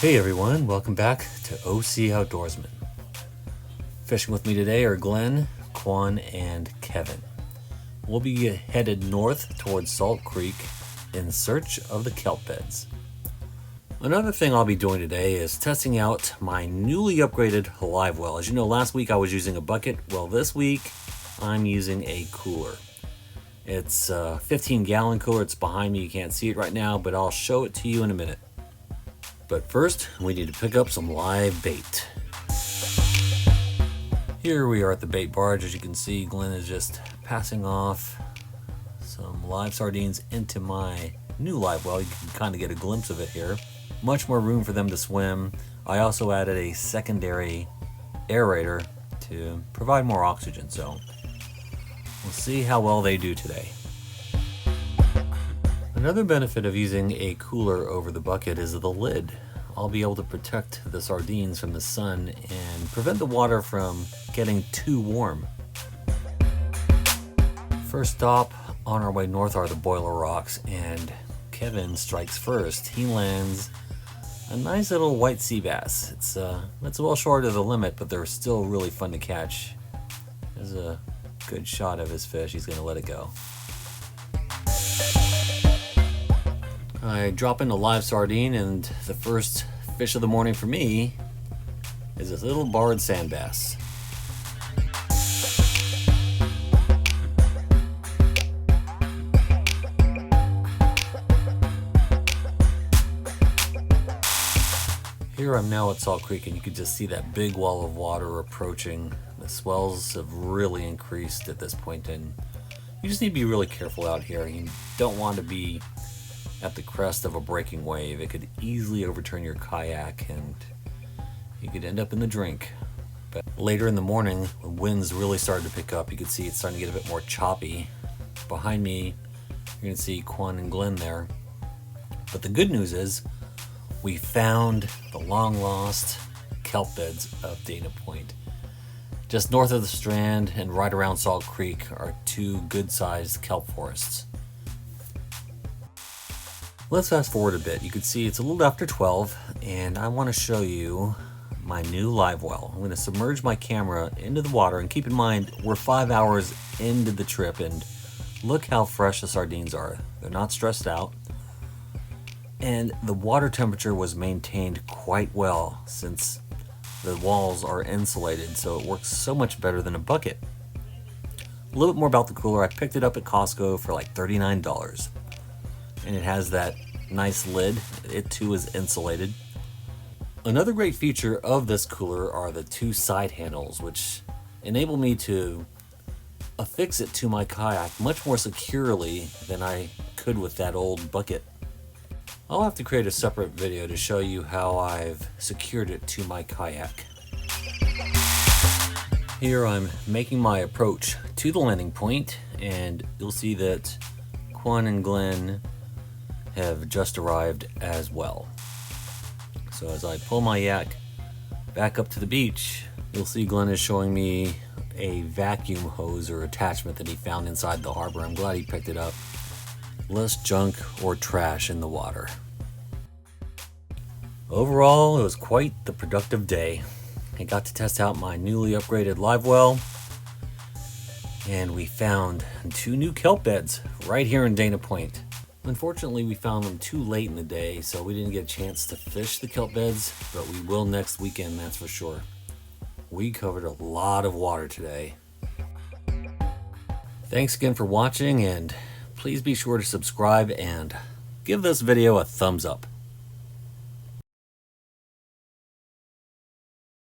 Hey everyone, welcome back to OC Outdoorsman. Fishing with me today are Glenn, Quan, and Kevin. We'll be headed north towards Salt Creek in search of the kelp beds. Another thing I'll be doing today is testing out my newly upgraded live well. As you know, last week I was using a bucket. Well, this week I'm using a cooler. It's a 15-gallon cooler. It's behind me. You can't see it right now, but I'll show it to you in a minute. But first, we need to pick up some live bait. Here we are at the bait barge. As you can see, Glenn is just passing off some live sardines into my new live well. You can kind of get a glimpse of it here. Much more room for them to swim. I also added a secondary aerator to provide more oxygen, so we'll see how well they do today. Another benefit of using a cooler over the bucket is the lid. I'll be able to protect the sardines from the sun and prevent the water from getting too warm. First stop on our way north are the Boiler Rocks, and Kevin strikes first. He lands a nice little white sea bass. It's well short of the limit, but they're still really fun to catch. There's a good shot of his fish. He's going to let it go. I drop in a live sardine, and the first fish of the morning for me is this little barred sand bass. Here I'm now at Salt Creek, and you can just see that big wall of water approaching. The swells have really increased at this point, and you just need to be really careful out here. You don't want to be at the crest of a breaking wave. It could easily overturn your kayak and you could end up in the drink. But later in the morning, when winds really started to pick up, you could see it's starting to get a bit more choppy. Behind me, you're going to see Quan and Glenn there. But the good news is we found the long lost kelp beds of Dana Point. Just north of the Strand and right around Salt Creek are two good sized kelp forests. Let's fast forward a bit. You can see it's a little after 12, and I want to show you my new live well. I'm going to submerge my camera into the water, and keep in mind we're 5 hours into the trip, and look how fresh the sardines are. They're not stressed out, and the water temperature was maintained quite well since the walls are insulated, so it works so much better than a bucket. A little bit more about the cooler. I picked it up at Costco for like $39. And it has that nice lid. It too is insulated. Another great feature of this cooler are the two side handles, which enable me to affix it to my kayak much more securely than I could with that old bucket. I'll have to create a separate video to show you how I've secured it to my kayak. Here I'm making my approach to the landing point, and you'll see that Quan and Glenn have just arrived as well. So as I pull my yak back up to the beach, you'll see Glenn is showing me a vacuum hose or attachment that he found inside the harbor. I'm glad he picked it up. Less junk or trash in the water. Overall, it was quite the productive day. I got to test out my newly upgraded live well, and we found two new kelp beds right here in Dana Point. Unfortunately, we found them too late in the day, so we didn't get a chance to fish the kelp beds, but we will next weekend, that's for sure. We covered a lot of water today. Thanks again for watching, and please be sure to subscribe and give this video a thumbs up.